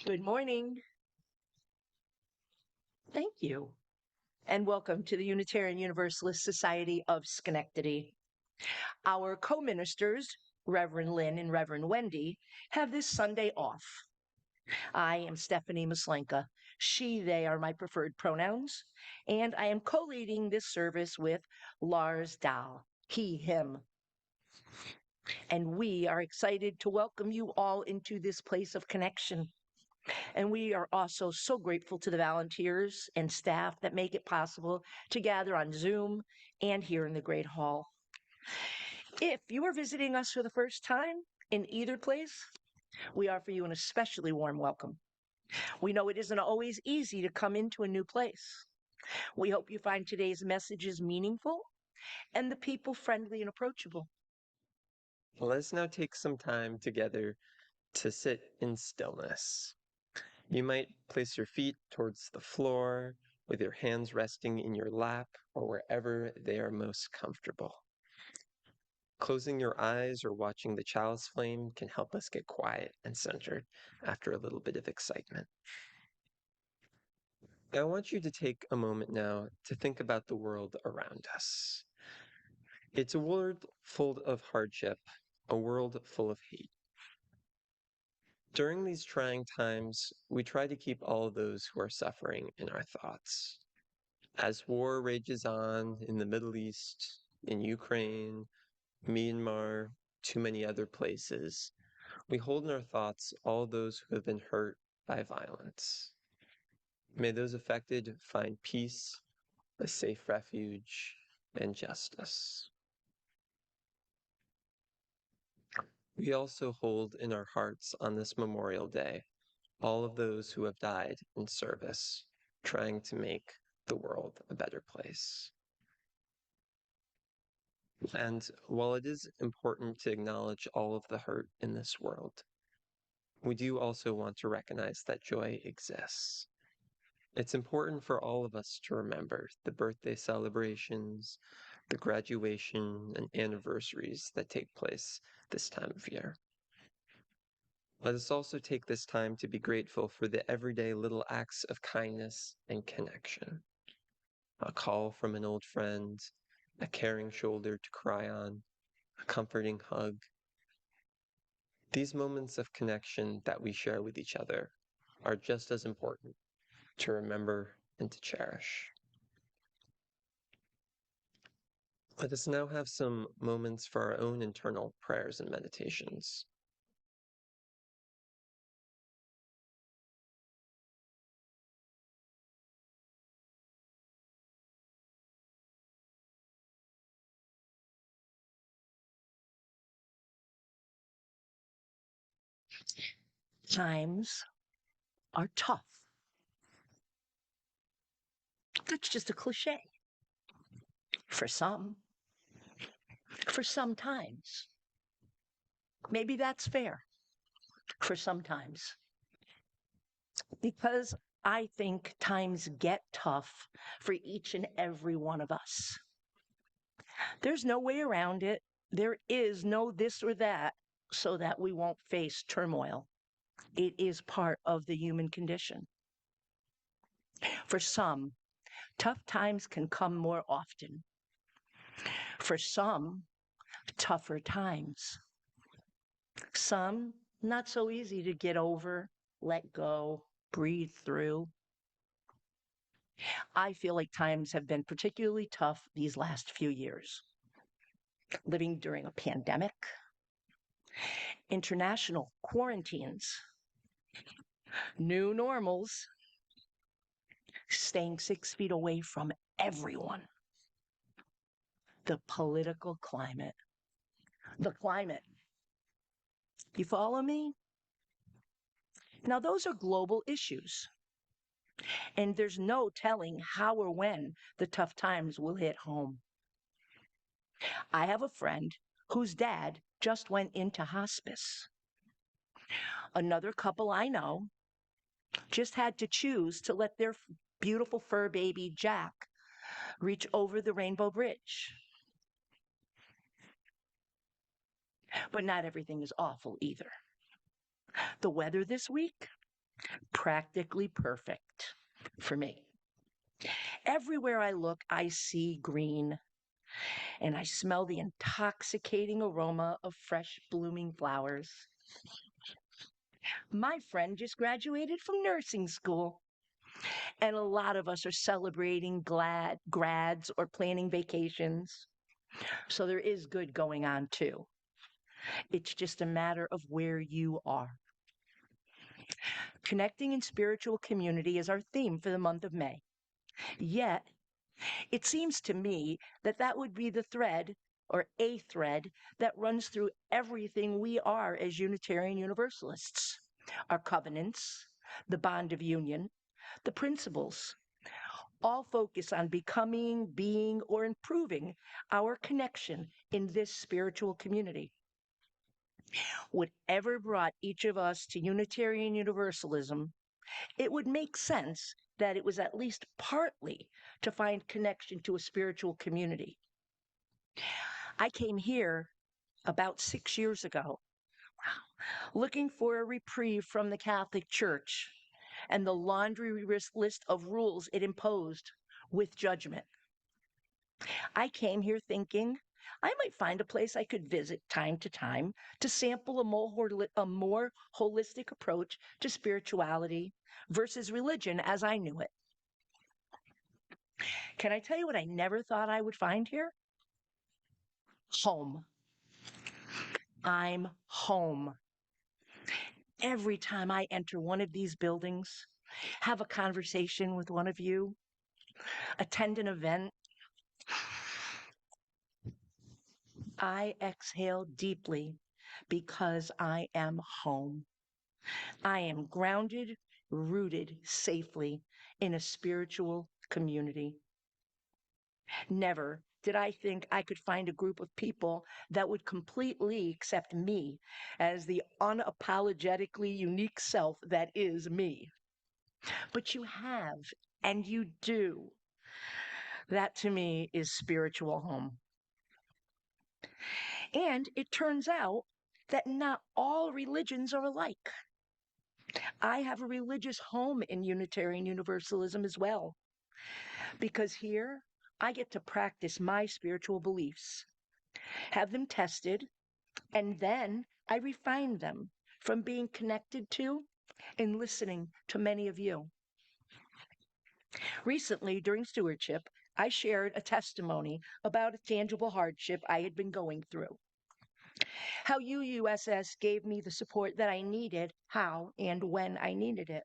Good morning. Thank you. And welcome to the Unitarian Universalist Society of Schenectady. Our co ministers, Reverend Lynn and Reverend Wendy, have this Sunday off. I am Stephanie Maslanka. She, they are my preferred pronouns. And I am co leading this service with Lars Dahl, he, him. And we are excited to welcome you all into this place of connection. And we are also so grateful to the volunteers and staff that make it possible to gather on Zoom and here in the Great Hall. If you are visiting us for the first time in either place, we offer you an especially warm welcome. We know it isn't always easy to come into a new place. We hope you find today's messages meaningful and the people friendly and approachable. Let's now take some time together to sit in stillness. You might place your feet towards the floor with your hands resting in your lap or wherever they are most comfortable. Closing your eyes or watching the chalice flame can help us get quiet and centered after a little bit of excitement. I want you to take a moment now to think about the world around us. It's a world full of hardship, a world full of hate. During these trying times, we try to keep all of those who are suffering in our thoughts. As war rages on in the Middle East, in Ukraine, Myanmar, too many other places, we hold in our thoughts all those who have been hurt by violence. May those affected find peace, a safe refuge, and justice. We also hold in our hearts on this Memorial Day all of those who have died in service, trying to make the world a better place. And while it is important to acknowledge all of the hurt in this world, we do also want to recognize that joy exists. It's important for all of us to remember the birthday celebrations, the graduation, and anniversaries that take place this time of year. Let us also take this time to be grateful for the everyday little acts of kindness and connection. A call from an old friend, a caring shoulder to cry on, a comforting hug. These moments of connection that we share with each other are just as important to remember and to cherish. Let us now have some moments for our own internal prayers and meditations. Times are tough. That's just a cliche. For some times. Maybe that's fair for sometimes. Because I think times get tough for each and every one of us. There's no way around it. There is no this or that so that we won't face turmoil. It is part of the human condition. For some, tough times can come more often. For some, tougher times. Some, not so easy to get over, let go, breathe through. I feel like times have been particularly tough these last few years. Living during a pandemic, international quarantines, new normals, staying 6 feet away from everyone. The political climate. The climate. You follow me? Now, those are global issues. And there's no telling how or when the tough times will hit home. I have a friend whose dad just went into hospice. Another couple I know just had to choose to let their beautiful fur baby Jack reach over the Rainbow Bridge. But not everything is awful either. The weather this week, Practically perfect for me. Everywhere I look, I see green, and I smell the intoxicating aroma of fresh blooming flowers. My friend just graduated from nursing school, and a lot of us are celebrating grads or planning vacations. So there is good going on too. It's just a matter of where you are. Connecting in spiritual community is our theme for the month of May. Yet, it seems to me that that would be the thread or a thread that runs through everything we are as Unitarian Universalists. Our covenants, the bond of union, the principles, all focus on becoming, being, or improving our connection in this spiritual community. Whatever brought each of us to Unitarian Universalism, it would make sense that it was at least partly to find connection to a spiritual community. I came here about 6 years ago, looking for a reprieve from the Catholic Church and the laundry list of rules it imposed with judgment. I came here thinking I might find a place I could visit time to time to sample a more holistic approach to spirituality versus religion as I knew it. Can I tell you what I never thought I would find here? Home. I'm home. Every time I enter one of these buildings, have a conversation with one of you, attend an event, I exhale deeply because I am home. I am grounded, rooted safely in a spiritual community. Never did I think I could find a group of people that would completely accept me as the unapologetically unique self that is me. But you have, and you do. That to me is spiritual home. And it turns out that not all religions are alike. I have a religious home in Unitarian Universalism as well, because here I get to practice my spiritual beliefs, have them tested, and then I refine them from being connected to and listening to many of you. Recently, during stewardship, I shared a testimony about a tangible hardship I had been going through. How UUSS gave me the support that I needed, how and when I needed it.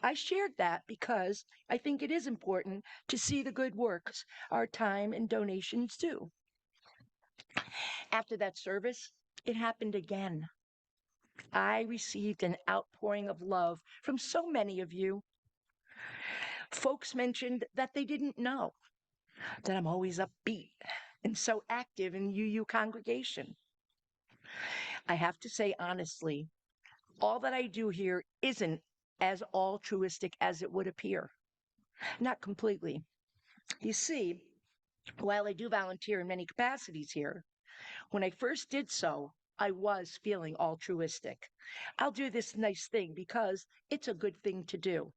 I shared that because I think it is important to see the good works our time and donations do. After that service, it happened again. I received an outpouring of love from so many of you. Folks mentioned that they didn't know that I'm always upbeat and so active in UU congregation. I have to say honestly, all that I do here isn't as altruistic as it would appear. Not completely. You see, while I do volunteer in many capacities here, when I first did so, I was feeling altruistic. I'll do this nice thing because it's a good thing to do.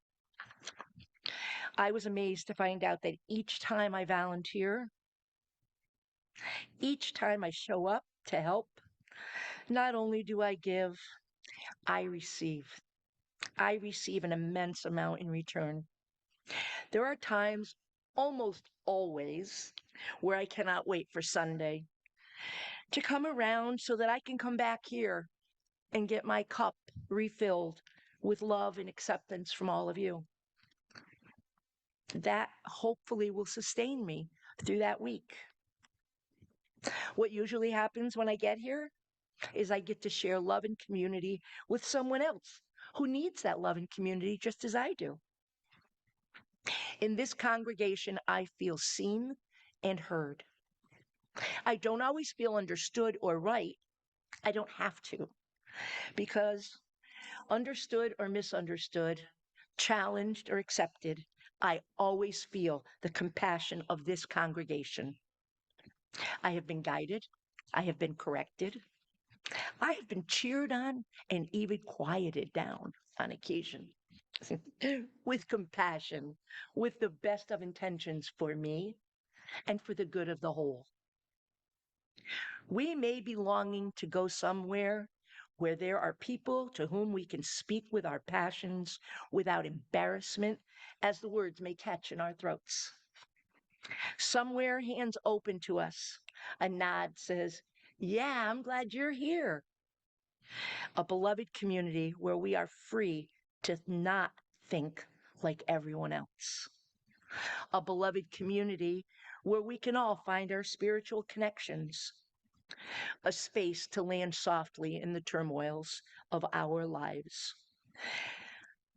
I was amazed to find out that each time I volunteer, each time I show up to help, not only do I give, I receive. I receive an immense amount in return. There are times, almost always, where I cannot wait for Sunday to come around so that I can come back here and get my cup refilled with love and acceptance from all of you. That hopefully will sustain me through that week. What usually happens when I get here is I get to share love and community with someone else who needs that love and community just as I do. In this congregation, I feel seen and heard. I don't always feel understood or right. I don't have to, because understood or misunderstood, challenged or accepted, I always feel the compassion of this congregation. I have been guided. I have been corrected. I have been cheered on and even quieted down. on occasion, with compassion, with the best of intentions for me and for the good of the whole. We may be longing to go somewhere where there are people to whom we can speak with our passions without embarrassment, as the words may catch in our throats. Somewhere, hands open to us, a nod says, "Yeah, I'm glad you're here." A beloved community where we are free to not think like everyone else. A beloved community where we can all find our spiritual connections. A space to land softly in the turmoils of our lives.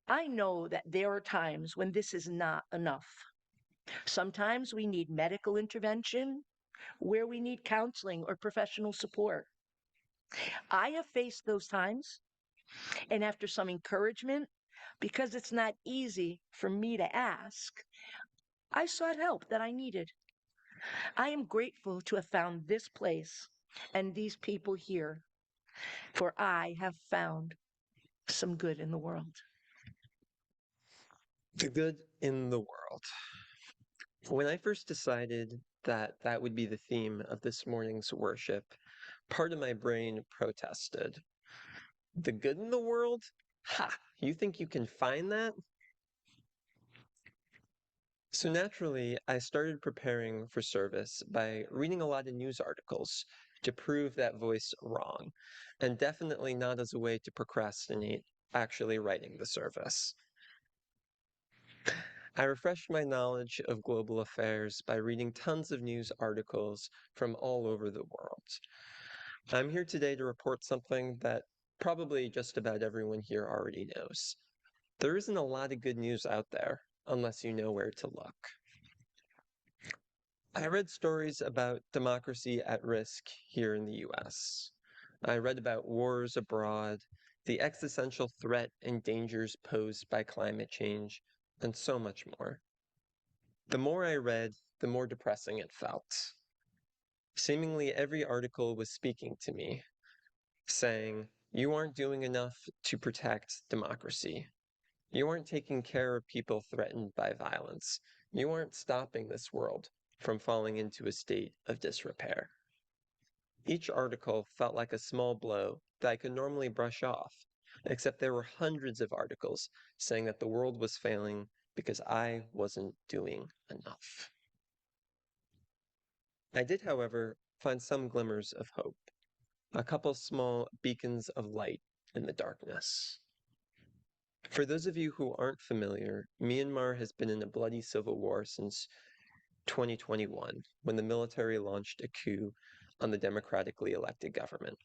I know that there are times when this is not enough. Sometimes we need medical intervention, where we need counseling or professional support. I have faced those times, and after some encouragement, because it's not easy for me to ask, I sought help that I needed. I am grateful to have found this place and these people here, for I have found some good in the world. The good in the world. When I first decided that that would be the theme of this morning's worship, part of my brain protested. The good in the world? Ha! You think you can find that? So naturally, I started preparing for service by reading a lot of news articles to prove that voice wrong, and definitely not as a way to procrastinate actually writing the service. I refreshed my knowledge of global affairs by reading tons of news articles from all over the world. I'm here today to report something that probably just about everyone here already knows. There isn't a lot of good news out there unless you know where to look. I read stories about democracy at risk here in the US. I read about wars abroad, the existential threat and dangers posed by climate change, and so much more. The more I read, the more depressing it felt. Seemingly every article was speaking to me, saying, "You aren't doing enough to protect democracy. You aren't taking care of people threatened by violence. You aren't stopping this world from falling into a state of disrepair." Each article felt like a small blow that I could normally brush off, except there were hundreds of articles saying that the world was failing because I wasn't doing enough. I did, however, find some glimmers of hope, a couple small beacons of light in the darkness. For those of you who aren't familiar, Myanmar has been in a bloody civil war since 2021, when the military launched a coup on the democratically elected government.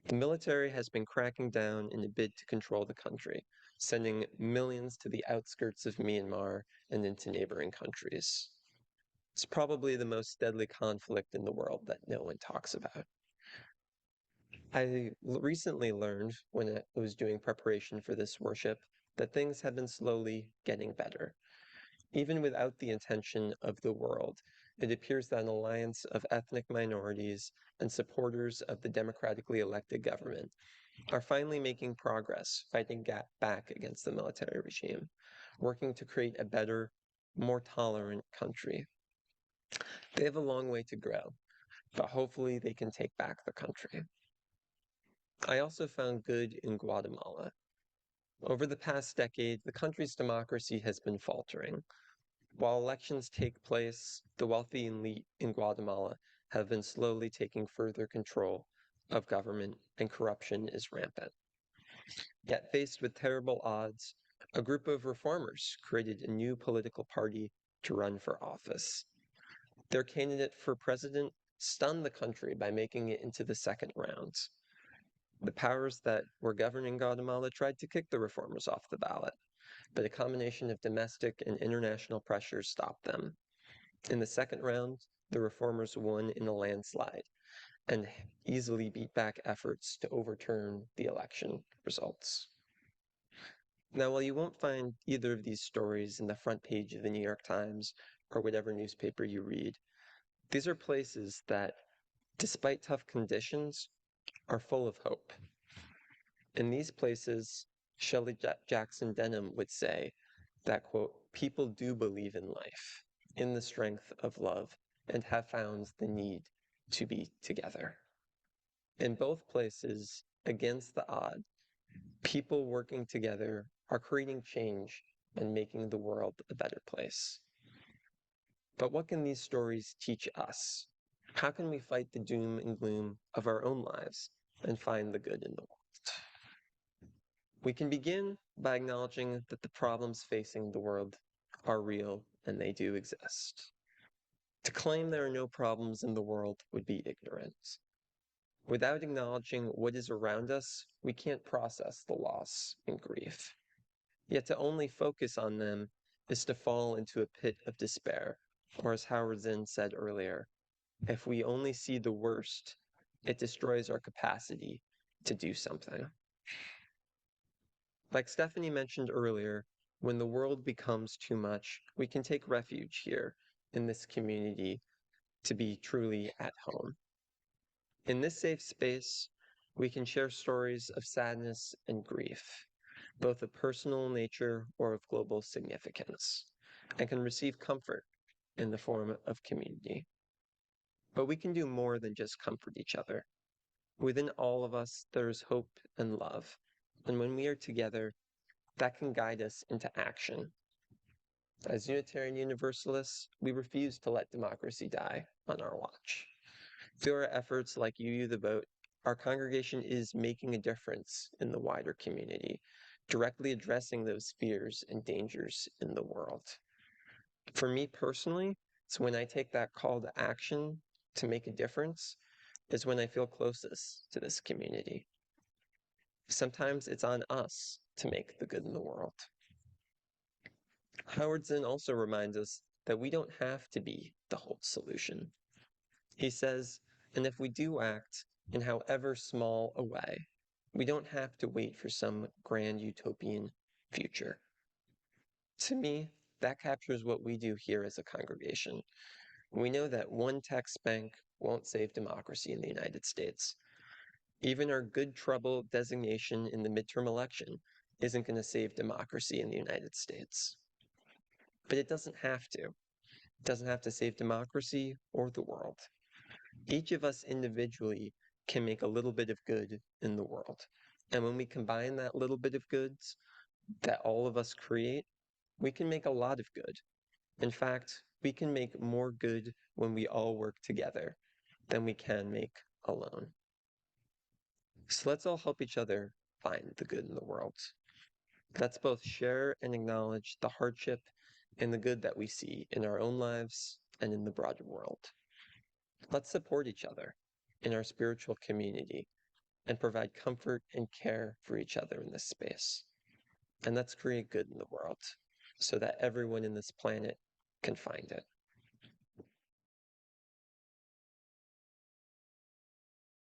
The military has been cracking down in a bid to control the country, sending millions to the outskirts of Myanmar and into neighboring countries. It's probably the most deadly conflict in the world that no one talks about. I recently learned, when I was doing preparation for this worship, that things have been slowly getting better. Even without the intention of the world, it appears that an alliance of ethnic minorities and supporters of the democratically elected government are finally making progress fighting back against the military regime, working to create a better, more tolerant country. They have a long way to grow, but hopefully they can take back the country. I also found good in Guatemala. Over the past decade, the country's democracy has been faltering. While elections take place, the wealthy elite in Guatemala have been slowly taking further control of government, and corruption is rampant. Yet faced with terrible odds, a group of reformers created a new political party to run for office. Their candidate for president stunned the country by making it into the second round. The powers that were governing Guatemala tried to kick the reformers off the ballot, but a combination of domestic and international pressures stopped them. In the second round, the reformers won in a landslide and easily beat back efforts to overturn the election results. Now, while you won't find either of these stories in the front page of the New York Times or whatever newspaper you read, these are places that, despite tough conditions, are full of hope. In these places, Shelley Jackson Denham would say that, quote, people do believe in life, in the strength of love, and have found the need to be together. In both places, against the odd, people working together are creating change and making the world a better place. But what can these stories teach us? How can we fight the doom and gloom of our own lives and find the good in the world? We can begin by acknowledging that the problems facing the world are real and they do exist. To claim there are no problems in the world would be ignorant. Without acknowledging what is around us, we can't process the loss and grief. Yet to only focus on them is to fall into a pit of despair, or as Howard Zinn said earlier, if we only see the worst, it destroys our capacity to do something. Like Stephanie mentioned earlier, when the world becomes too much, we can take refuge here in this community to be truly at home. In this safe space, we can share stories of sadness and grief, both of personal nature or of global significance, and can receive comfort in the form of community. But we can do more than just comfort each other. Within all of us, there is hope and love, and when we are together, that can guide us into action. As Unitarian Universalists, we refuse to let democracy die on our watch. Through our efforts like UU the Vote, our congregation is making a difference in the wider community, directly addressing those fears and dangers in the world. For me personally, it's when I take that call to action to make a difference, is when I feel closest to this community. Sometimes it's on us to make the good in the world. Howard Zinn also reminds us that we don't have to be the whole solution. He says, and if we do act in however small a way, we don't have to wait for some grand utopian future. To me, that captures what we do here as a congregation. We know that one tax bank won't save democracy in the United States. Even our good trouble designation in the midterm election isn't going to save democracy in the United States. But it doesn't have to. It doesn't have to save democracy or the world. Each of us individually can make a little bit of good in the world. And when we combine that little bit of goods that all of us create, we can make a lot of good. In fact, we can make more good when we all work together than we can make alone. So let's all help each other find the good in the world. Let's both share and acknowledge the hardship and the good that we see in our own lives and in the broader world. Let's support each other in our spiritual community and provide comfort and care for each other in this space. And let's create good in the world so that everyone in this planet can find it.